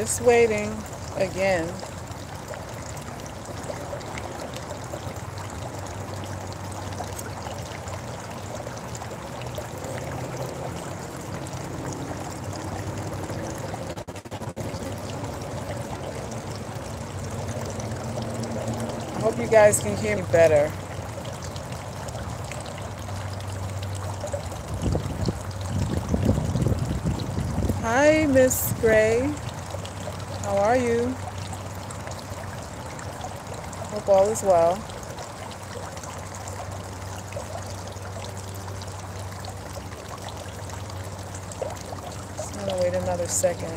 Just waiting again. I hope you guys can hear me better. Hi, Miss Gray. How are you? Hope all is well. Just gonna wait another second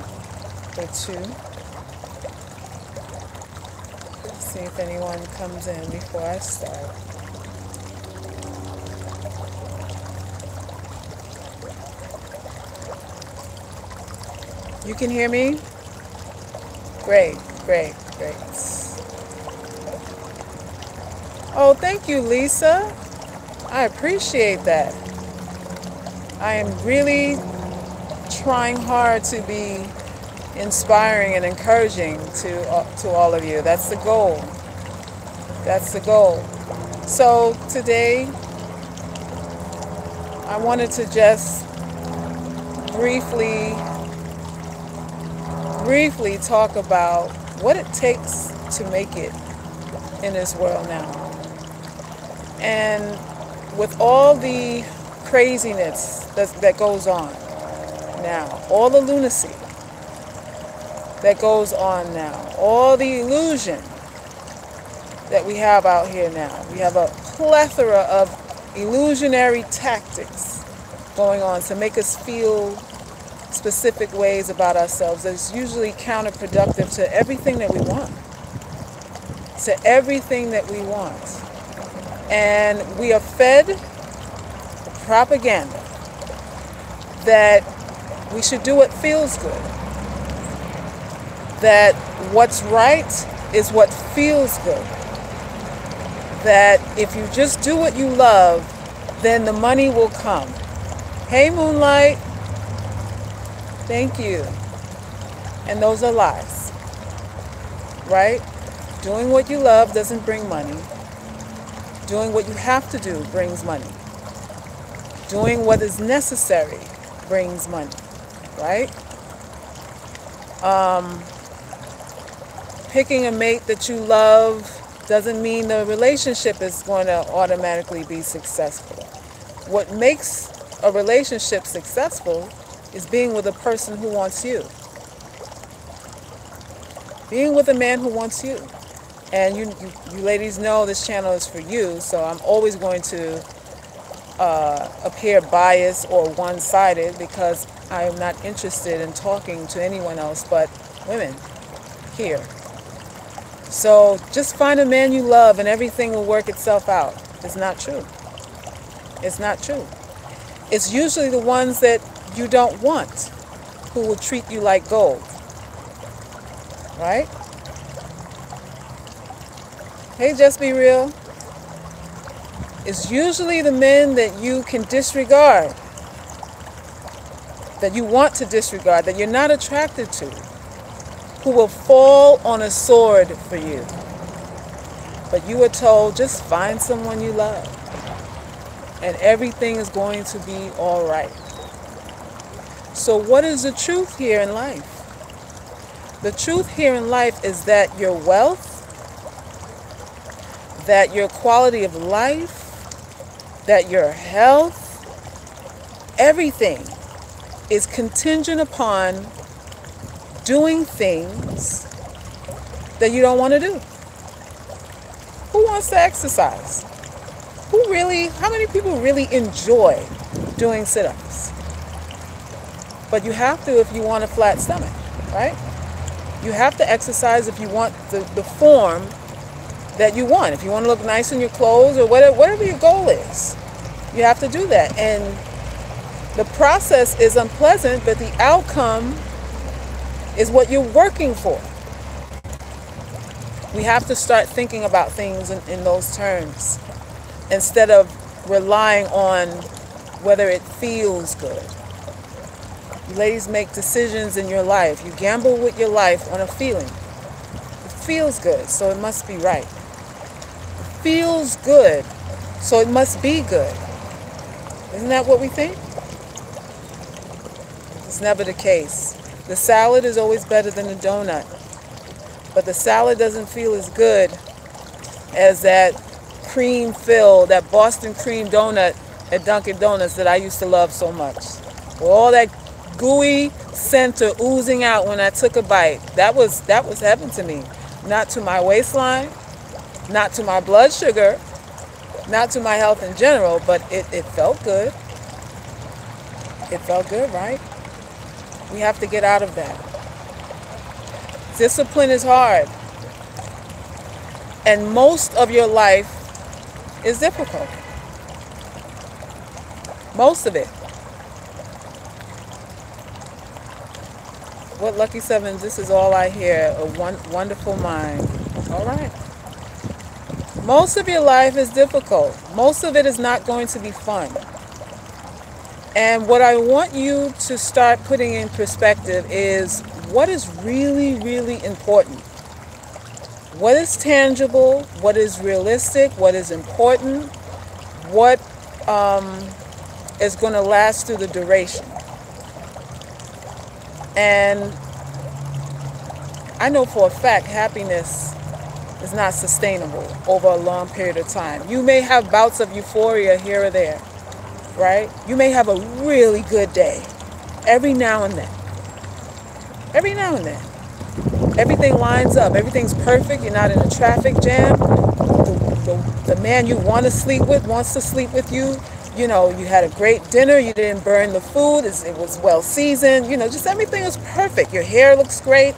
or two. See if anyone comes in before I start. You can hear me? Great, great, great. Oh, thank you, Lisa. I appreciate that. I am really trying hard to be inspiring and encouraging to all of you. That's the goal. That's the goal. So today, I wanted to just briefly talk about what it takes to make it in this world now. And with all the craziness that goes on now, all the lunacy that goes on now, all the illusion that we have out here now. We have a plethora of illusionary tactics going on to make us feel specific ways about ourselves that's usually counterproductive to everything that we want. To everything that we want. And we are fed propaganda that we should do what feels good. That what's right is what feels good. That if you just do what you love, then the money will come. Hey, Moonlight. Thank you. And those are lies. Right? Doing what you love doesn't bring money. Doing what you have to do brings money. Doing what is necessary brings money. Right? Picking a mate that you love doesn't mean the relationship is going to automatically be successful. What makes a relationship successful is being with a person who wants you. Being with a man who wants you. And you ladies know this channel is for you, so I'm always going to appear biased or one-sided because I am not interested in talking to anyone else but women here. So just find a man you love and everything will work itself out. It's not true. It's not true. It's usually the ones that you don't want who will treat you like gold. Right? Hey, just be real. It's usually the men that you can disregard, that you want to disregard, that you're not attracted to, who will fall on a sword for you. But you were told, just find someone you love, and everything is going to be all right. So what is the truth here in life? The truth here in life is that your wealth, that your quality of life, that your health, everything is contingent upon doing things that you don't want to do. Who wants to exercise? How many people really enjoy doing sit-ups? But you have to if you want a flat stomach, right? You have to exercise if you want the form that you want. If you want to look nice in your clothes or whatever your goal is, you have to do that. And the process is unpleasant, but the outcome is what you're working for. We have to start thinking about things in those terms instead of relying on whether it feels good. You ladies make decisions in your life. You gamble with your life on a feeling. It feels good, so it must be right. It feels good, so it must be good. Isn't that what we think? It's never the case. The salad is always better than the donut. But the salad doesn't feel as good as that cream filled, that Boston cream donut at Dunkin' Donuts that I used to love so much. With all that gooey center oozing out when I took a bite. That was heaven to me. Not to my waistline, not to my blood sugar, not to my health in general, but it felt good. It felt good, right? We have to get out of that. Discipline is hard. And most of your life is difficult. Most of it. What Lucky Sevens, this is all I hear. A wonderful mind. All right. Most of your life is difficult. Most of it is not going to be fun. And what I want you to start putting in perspective is what is really, really important. What is tangible? What is realistic? What is important? What is going to last through the duration? And I know for a fact happiness is not sustainable over a long period of time. You may have bouts of euphoria here or there, right? You may have a really good day every now and then. Every now and then. Everything lines up. Everything's perfect. You're not in a traffic jam. The man you want to sleep with wants to sleep with you. You know, you had a great dinner. You didn't burn the food. It was well seasoned. You know, just everything was perfect. Your hair looks great.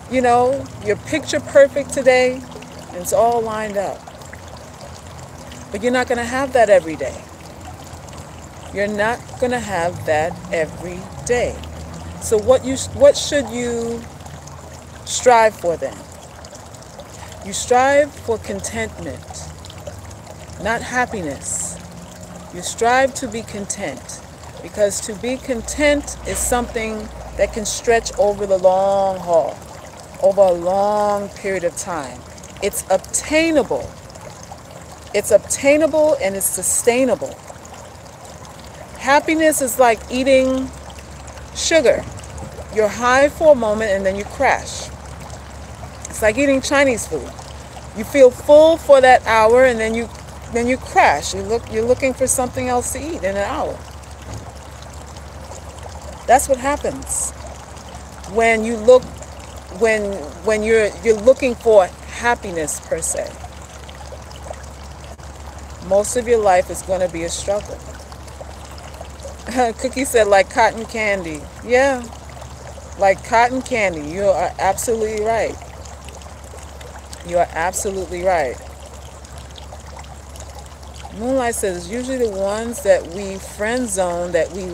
You know, you're picture perfect today. And it's all lined up. But you're not going to have that every day. You're not going to have that every day. So what should you strive for then? You strive for contentment, not happiness. You strive to be content, because to be content is something that can stretch over the long haul, over a long period of time. It's obtainable. It's obtainable and it's sustainable. Happiness is like eating sugar. You're high for a moment and then you crash. It's like eating Chinese food. You feel full for that hour and then you crash. You're looking for something else to eat in an hour. That's what happens when you look when you're looking for happiness per se. Most of your life is going to be a struggle. Cookie said like cotton candy. Yeah. Like cotton candy. You are absolutely right. You are absolutely right. Moonlight says it's usually the ones that we friend zone that will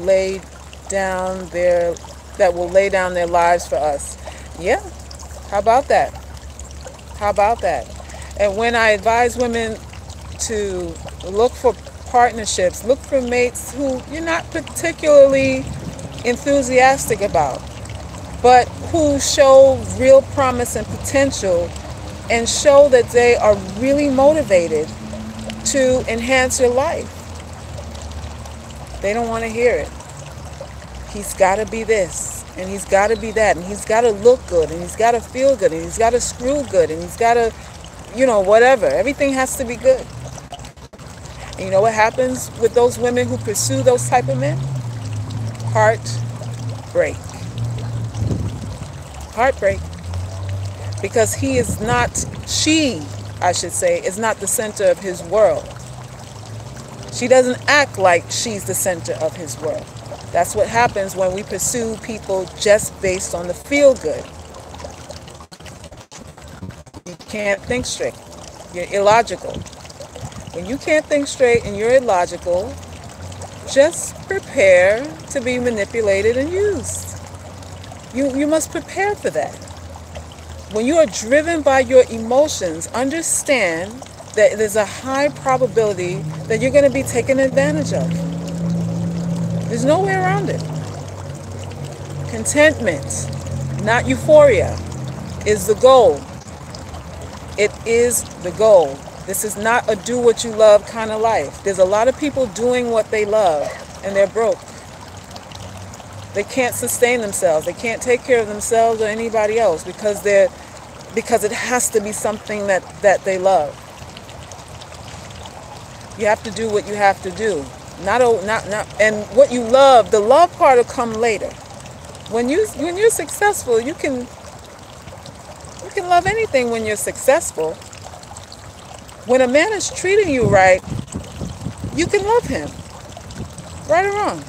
lay down their lives for us. Yeah. How about that? How about that? And when I advise women to look for partnerships, look for mates who you're not particularly enthusiastic about, but who show real promise and potential and show that they are really motivated to enhance your life. They don't want to hear it. He's got to be this, and he's got to be that, and he's got to look good, and he's got to feel good, and he's got to screw good, and he's got to, whatever. Everything has to be good. And you know what happens with those women who pursue those type of men? Heartbreak. Heartbreak. Because she, I should say, is not the center of his world. She doesn't act like she's the center of his world. That's what happens when we pursue people just based on the feel good. You can't think straight. You're illogical. When you can't think straight and you're illogical, just prepare to be manipulated and used. You must prepare for that. When you are driven by your emotions, understand that there's a high probability that you're going to be taken advantage of. There's no way around it. Contentment, not euphoria, is the goal. It is the goal. This is not a do what you love kind of life. There's a lot of people doing what they love and they're broke. They can't sustain themselves. They can't take care of themselves or anybody else because it has to be something that they love. You have to do what you have to do. And what you love, the love part will come later. When you're successful, you can love anything when you're successful. When a man is treating you right, you can love him. Right or wrong.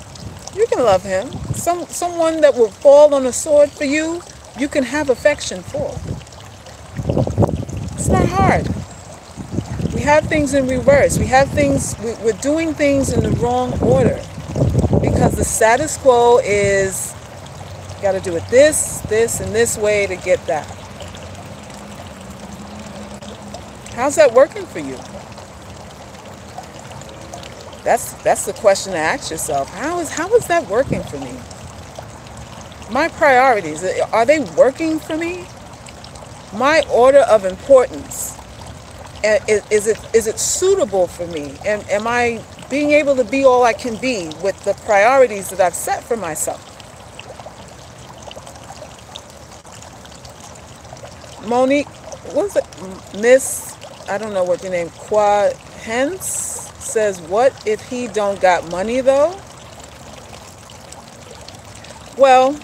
You can love him. Someone that will fall on a sword for you, you can have affection for. It's not hard. We have things in reverse. We're doing things in the wrong order. Because the status quo is, you got to do it this, and this way to get that. How's that working for you? That's the question to ask yourself. How is that working for me? My priorities, are they working for me? My order of importance, is it suitable for me? Am I being able to be all I can be with the priorities that I've set for myself? Monique, what was it? Miss, I don't know what your name, Quad Hens says, what if he don't got money though? Well,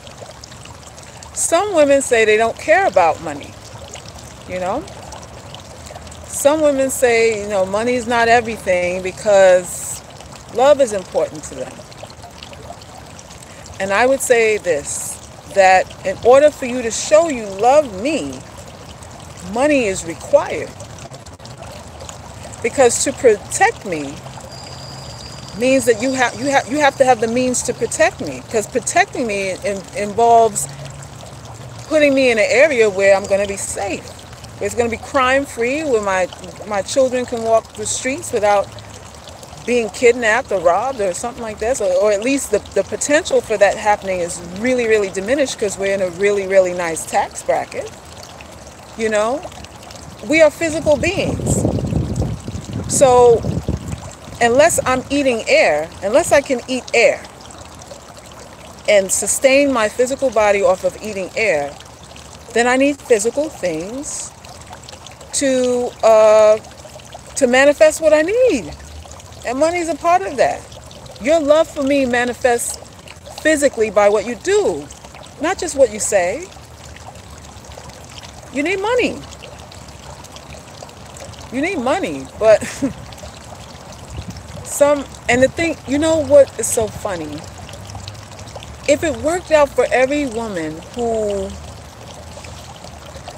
some women say they don't care about money, you know? Some women say, money is not everything because love is important to them. And I would say this, that in order for you to show you love me, money is required. Because to protect me means that you have to have the means to protect me. Because protecting me involves putting me in an area where I'm going to be safe. Where it's going to be crime-free, where my children can walk the streets without being kidnapped or robbed or something like that. Or at least the potential for that happening is really, really diminished because we're in a really, really nice tax bracket. We are physical beings. So unless I'm eating air, unless I can eat air and sustain my physical body off of eating air, then I need physical things to manifest what I need. And money's a part of that. Your love for me manifests physically by what you do, not just what you say. You need money. You need money, but and the thing, what is so funny? If it worked out for every woman who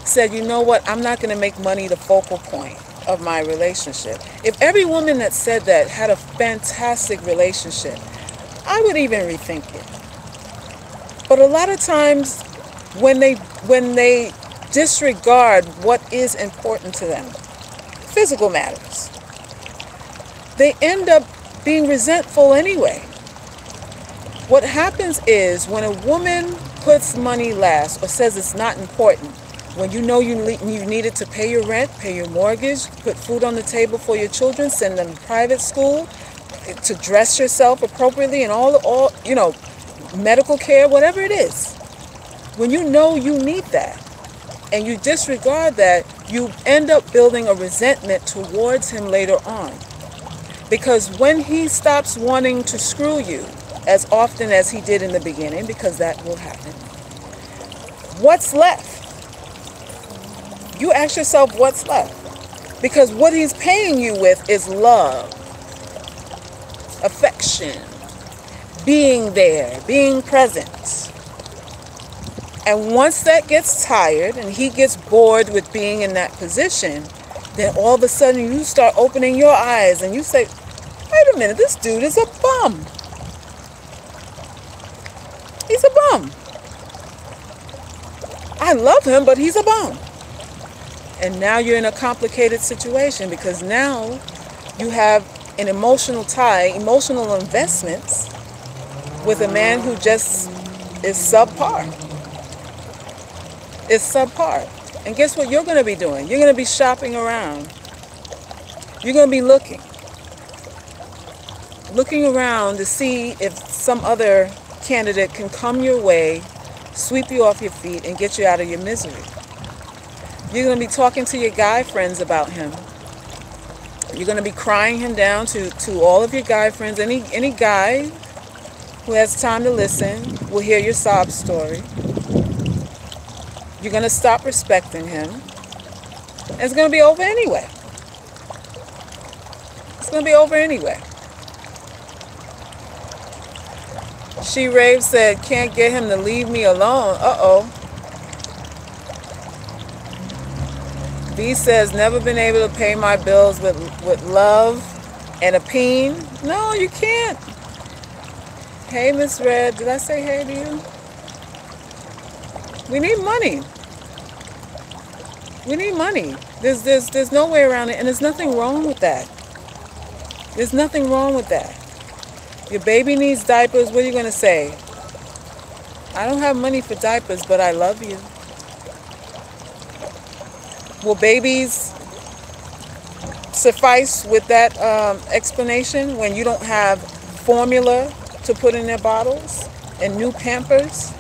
said, I'm not going to make money the focal point of my relationship. If every woman that said that had a fantastic relationship, I would even rethink it. But a lot of times when they disregard what is important to them, physical matters, they end up being resentful anyway. What happens is when a woman puts money last or says it's not important, when you need it to pay your rent, pay your mortgage, put food on the table for your children, send them to private school, to dress yourself appropriately and all medical care, whatever it is. When you need that and you disregard that, you end up building a resentment towards him later on. Because when he stops wanting to screw you as often as he did in the beginning, because that will happen, what's left? You ask yourself what's left. Because what he's paying you with is love, affection, being there, being present. And once that gets tired and he gets bored with being in that position, then all of a sudden you start opening your eyes and you say, wait a minute, this dude is a bum. He's a bum. I love him, but he's a bum. And now you're in a complicated situation because now you have an emotional tie, emotional investments with a man who just is subpar. It's subpar. And guess what you're going to be doing? You're going to be shopping around. You're going to be looking around to see if some other candidate can come your way, sweep you off your feet, and get you out of your misery. You're going to be talking to your guy friends about him. You're going to be crying him down to all of your guy friends. Any guy who has time to listen will hear your sob story. You're going to stop respecting him. And it's going to be over anyway. It's going to be over anyway. She Rave said, can't get him to leave me alone. Uh-oh. B says, never been able to pay my bills with love and a peen. No, you can't. Hey, Miss Red. Did I say hey to you? We need money. We need money. There's no way around it, and there's nothing wrong with that. There's nothing wrong with that. Your baby needs diapers. What are you going to say? I don't have money for diapers, but I love you. Will babies suffice with that explanation when you don't have formula to put in their bottles and new Pampers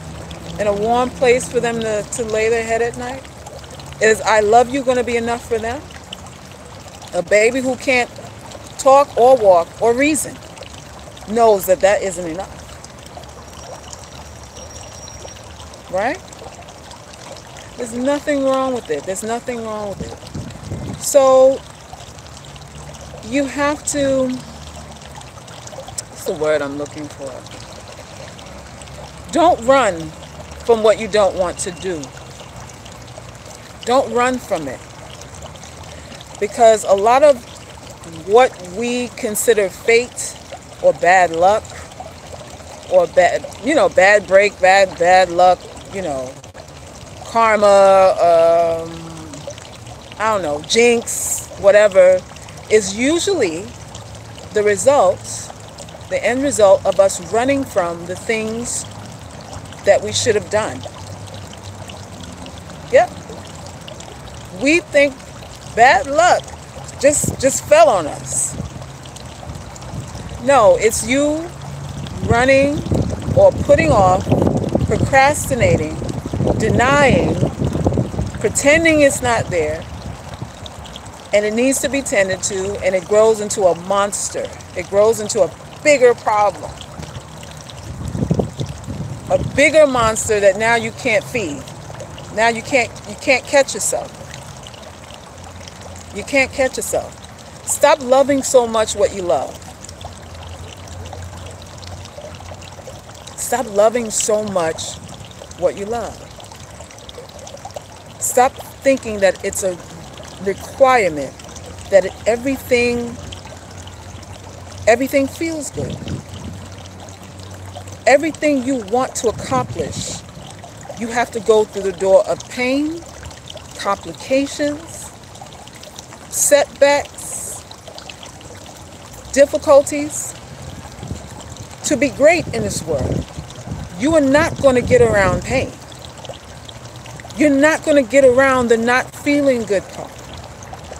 and a warm place for them to lay their head at night? Is I love you going to be enough for them? A baby who can't talk or walk or reason knows that isn't enough. Right? There's nothing wrong with it. There's nothing wrong with it. So you have to, what's the word I'm looking for? Don't run from what you don't want to do. Don't run from it. Because a lot of what we consider fate or bad luck or bad break, bad luck, karma, I don't know, jinx, whatever, is usually the end result of us running from the things that we should have done. Yep. We think bad luck just fell on us. No, it's you running or putting off, procrastinating, denying, pretending it's not there, and it needs to be tended to, and it grows into a monster. It grows into a bigger problem. A bigger monster that now you can't feed. Now you can't catch yourself. You can't catch yourself. Stop loving so much what you love. Stop loving so much what you love. Stop thinking that it's a requirement that everything feels good. Everything you want to accomplish, you have to go through the door of pain, complications, setbacks, difficulties to be great in this world. You are not going to get around pain. You're not going to get around the not feeling good part.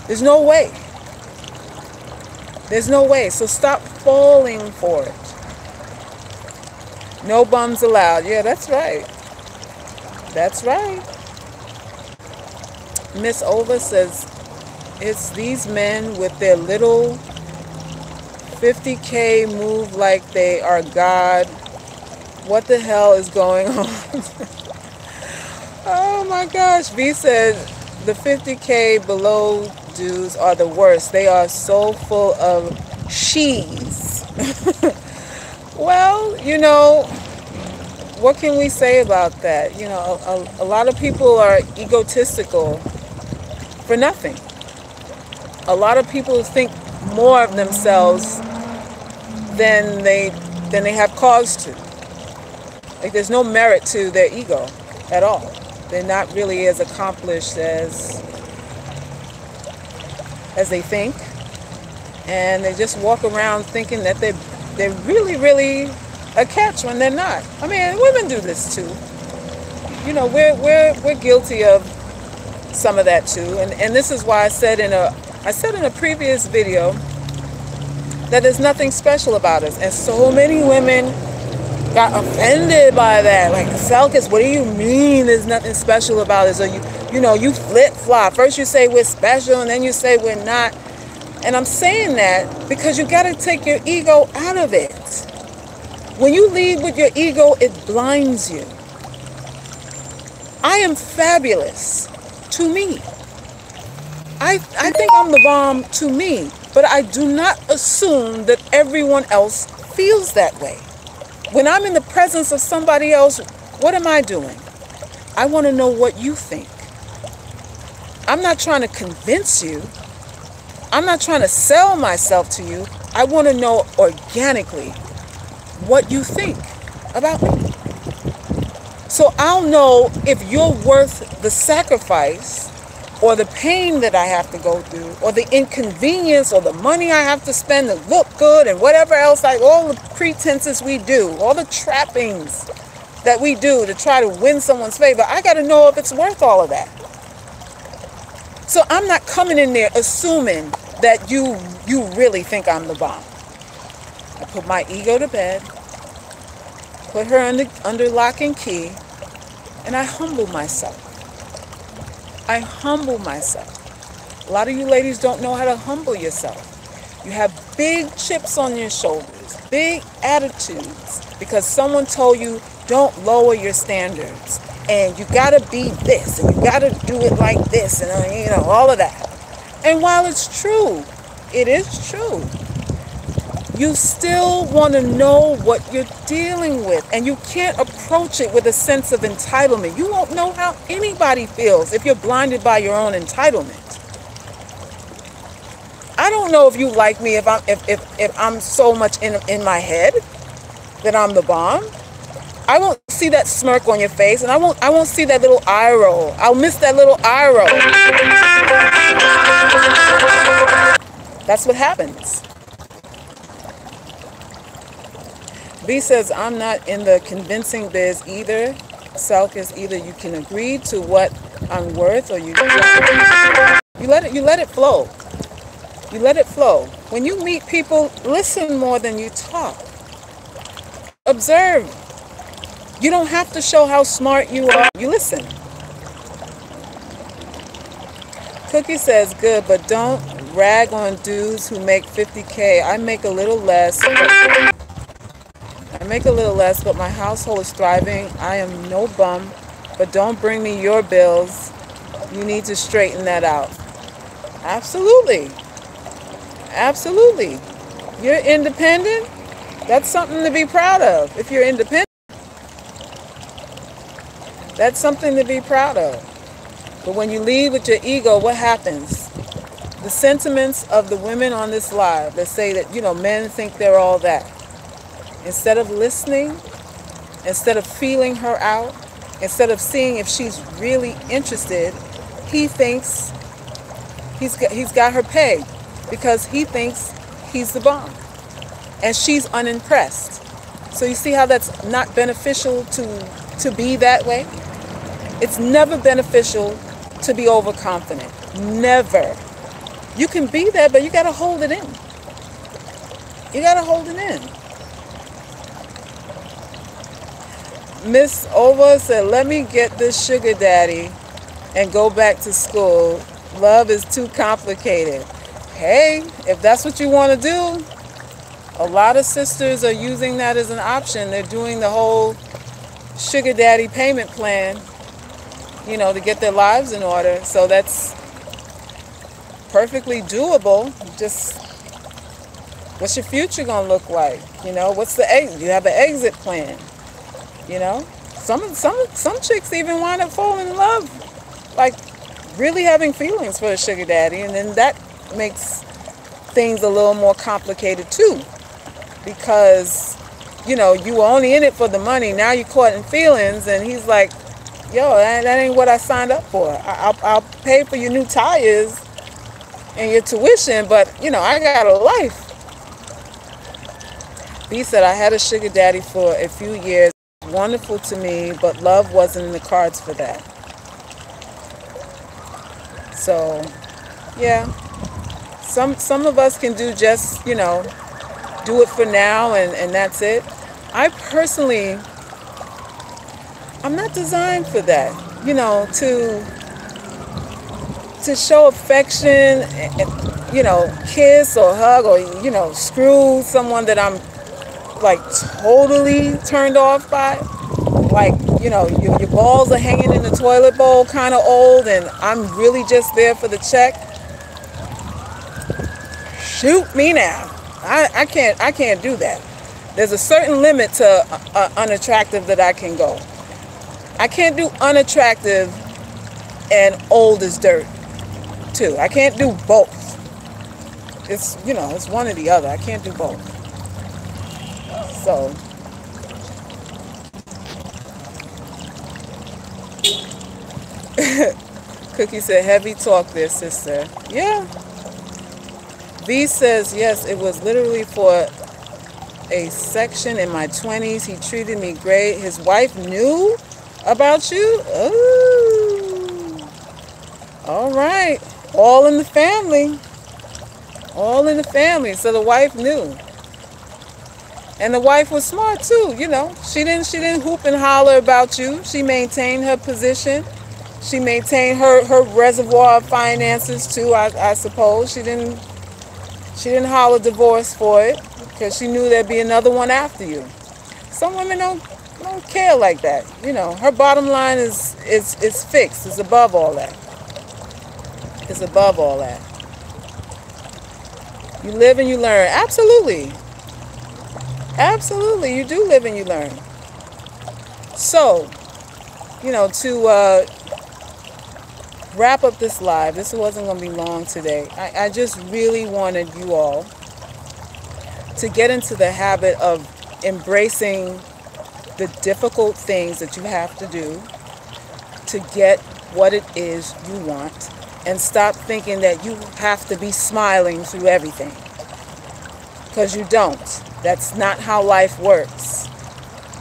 There's no way. There's no way. So stop falling for it. No bums allowed. Yeah, that's right. That's right. Miss Ova says, it's these men with their little 50K move like they are God. What the hell is going on? Oh my gosh. V said, the 50K below dudes are the worst. They are so full of she's. Well, what can we say about that? A lot of people are egotistical for nothing. A lot of people think more of themselves than they have cause to. Like, there's no merit to their ego at all. They're not really as accomplished as they think, and they just walk around thinking that they're really, really a catch when they're not. I mean, women do this too. You know, we're guilty of some of that too. And this is why I said in a previous video that there's nothing special about us. And so many women got offended by that. Like, Salkis, what do you mean there's nothing special about us? Or you flip-flop. First you say we're special and then you say we're not. And I'm saying that because you got to take your ego out of it. When you lead with your ego, it blinds you. I am fabulous to me. I think I'm the bomb to me, but I do not assume that everyone else feels that way. When I'm in the presence of somebody else, what am I doing? I want to know what you think. I'm not trying to convince you. I'm not trying to sell myself to you. I want to know organically what you think about me. So I'll know if you're worth the sacrifice or the pain that I have to go through or the inconvenience or the money I have to spend to look good and whatever else, like all the pretenses we do, all the trappings that we do to try to win someone's favor. I got to know if it's worth all of that. So I'm not coming in there assuming that you really think I'm the bomb. I put my ego to bed, put her under lock and key, and I humble myself. I humble myself. A lot of you ladies don't know how to humble yourself. You have big chips on your shoulders, big attitudes, because someone told you don't lower your standards. And you gotta be this, and you gotta do it like this, and all of that. And while it's true, it is true, you still want to know what you're dealing with. And you can't approach it with a sense of entitlement. You won't know how anybody feels if you're blinded by your own entitlement. I don't know if you like me if I'm so much in my head that I'm the bomb. I won't see that smirk on your face, and I won't see that little eye roll. I'll miss that little eye roll. That's what happens. B says, I'm not in the convincing biz either. Salkis, either you can agree to what I'm worth or you don't. You let it flow. You let it flow. When you meet people, listen more than you talk. Observe. You don't have to show how smart you are. You listen. Cookie says, good, but don't rag on dudes who make 50K. I make a little less. But my household is thriving. I am no bum, but don't bring me your bills. You need to straighten that out. Absolutely. Absolutely. You're independent. That's something to be proud of. If you're independent, that's something to be proud of. But when you lead with your ego, what happens? The sentiments of the women on this live that say that, men think they're all that. Instead of listening, instead of feeling her out, instead of seeing if she's really interested, he thinks he's got her pegged because he thinks he's the bomb. And she's unimpressed. So you see how that's not beneficial to be that way? It's never beneficial to be overconfident. Never. You can be that, but you got to hold it in. You got to hold it in. Miss Ova said, let me get this sugar daddy and go back to school. Love is too complicated. Hey, if that's what you want to do, a lot of sisters are using that as an option. They're doing the whole sugar daddy payment plan, to get their lives in order. So that's perfectly doable. Just, what's your future going to look like? What's the exit? You have an exit plan. Some chicks even wind up falling in love, like really having feelings for a sugar daddy, and then that makes things a little more complicated too, because you were only in it for the money. Now you're caught in feelings, and he's like, yo, that ain't what I signed up for. I'll pay for your new tires and your tuition, but I got a life. B said, I had a sugar daddy for a few years. Wonderful to me, but love wasn't in the cards for that. So, yeah. Some of us can do just, you know, do it for now and that's it. I personally, I'm not designed for that. You know, to show affection, you know, kiss or hug or, you know, screw someone that I'm like totally turned off by. Like, you know, your balls are hanging in the toilet bowl kind of old and I'm really just there for the check. Shoot me now. I can't do that. There's a certain limit to unattractive that I can go. I can't do unattractive and old as dirt too. I can't do both. It's, you know, it's one or the other. I can't do both. So Cookie said, heavy talk there, sister. Yeah. V says, yes, it was literally for a section in my 20s. He treated me great. His wife knew about you? Oh. All right. All in the family. All in the family. So the wife knew. And the wife was smart too, you know. She didn't hoop and holler about you. She maintained her position. She maintained her reservoir of finances too, I suppose. She didn't holler divorce for it because she knew there'd be another one after you. Some women don't care like that. You know, her bottom line is fixed. It's above all that. It's above all that. You live and you learn. Absolutely. Absolutely, you do live and you learn. So, you know, to wrap up this live, this wasn't going to be long today. I just really wanted you all to get into the habit of embracing the difficult things that you have to do to get what it is you want, and stop thinking that you have to be smiling through everything, because you don't. That's not how life works.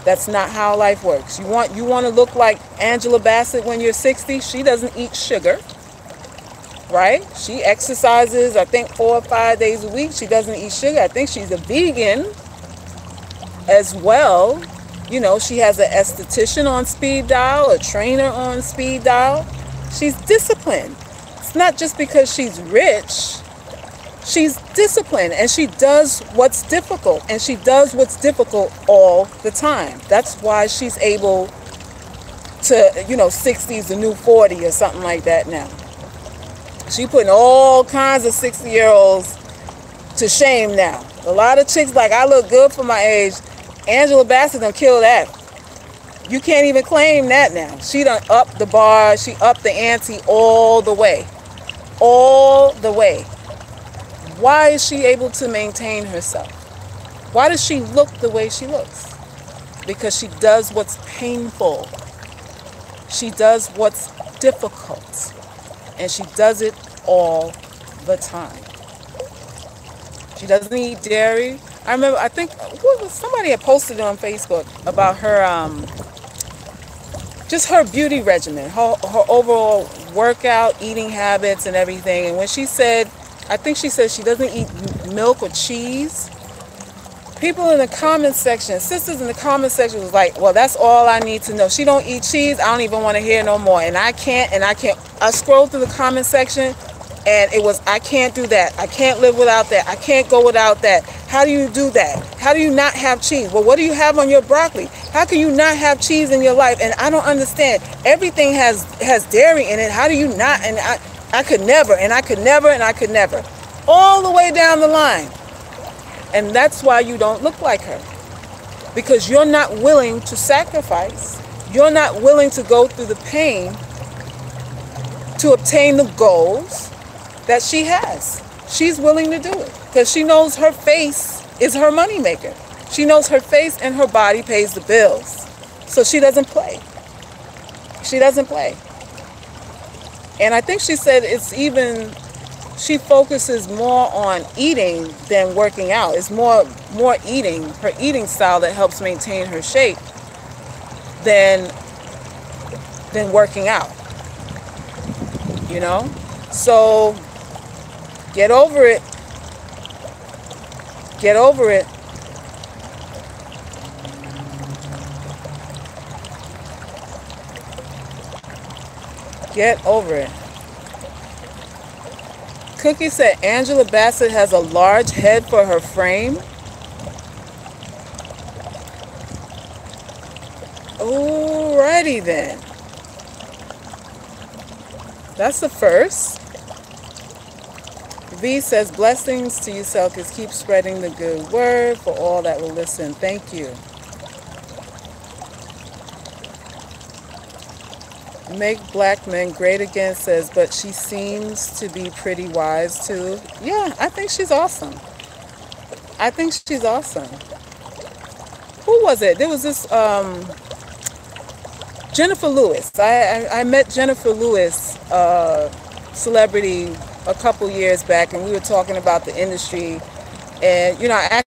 That's not how life works. You want to look like Angela Bassett when you're 60. She doesn't eat sugar, right? She exercises, I think, 4 or 5 days a week. She doesn't eat sugar. I think she's a vegan as well. You know, she has an esthetician on speed dial, a trainer on speed dial. She's disciplined. It's not just because she's rich. She's disciplined, and she does what's difficult, and she does what's difficult all the time. That's why she's able to, you know, 60 is the new 40 or something like that now. She putting all kinds of 60-year-olds to shame now. A lot of chicks like, I look good for my age. Angela Bassett done kill that. You can't even claim that now. She done up the bar. She upped the ante all the way. All the way. Why is she able to maintain herself? Why does she look the way she looks? Because she does what's painful. She does what's difficult. And she does it all the time. She doesn't eat dairy. I remember, I think, somebody had posted on Facebook about her, just her beauty regimen, her overall workout, eating habits and everything. And when she said, I think she said she doesn't eat milk or cheese, people in the comment section, sisters in the comment section was like, well, that's all I need to know. She don't eat cheese. I don't even want to hear no more. And I can't. I scrolled through the comment section and it was, I can't do that. I can't live without that. I can't go without that. How do you do that? How do you not have cheese? Well, what do you have on your broccoli? How can you not have cheese in your life? And I don't understand. Everything has dairy in it. How do you not? And I could never, and I could never, and I could never. All the way down the line. And that's why you don't look like her. Because you're not willing to sacrifice. You're not willing to go through the pain to obtain the goals that she has. She's willing to do it. Because she knows her face is her moneymaker. She knows her face and her body pays the bills. So she doesn't play. She doesn't play. And I think she said it's even she focuses more on eating than working out. It's more eating, her eating style that helps maintain her shape than working out, you know? So get over it. Get over it. Get over it. Cookie said Angela Bassett has a large head for her frame. Alrighty then. That's the first. V says, blessings to you, Salkis. Keep spreading the good word for all that will listen. Thank you. Make black men great again says, but she seems to be pretty wise too. Yeah, I think she's awesome. I think she's awesome. Who was it? There was this Jennifer Lewis. I met Jennifer Lewis, celebrity, a couple years back, and we were talking about the industry. And, you know, I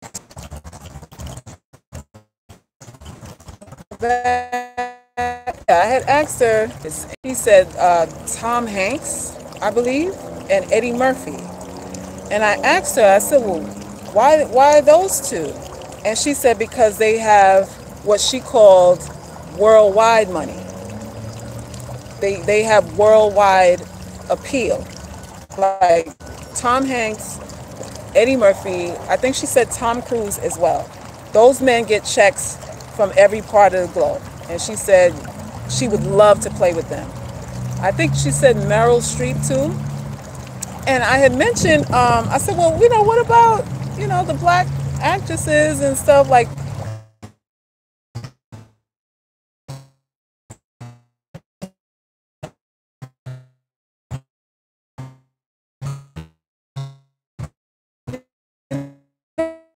had asked her, he said Tom Hanks, I believe, and Eddie Murphy. And I asked her, I said, well, why those two? And she said because they have what she called worldwide money. They have worldwide appeal. Like Tom Hanks, Eddie Murphy, I think she said Tom Cruise as well. Those men get checks from every part of the globe. And she said she would love to play with them. I think she said Meryl Streep too. And I had mentioned, I said, well, you know, what about, you know, the black actresses and stuff like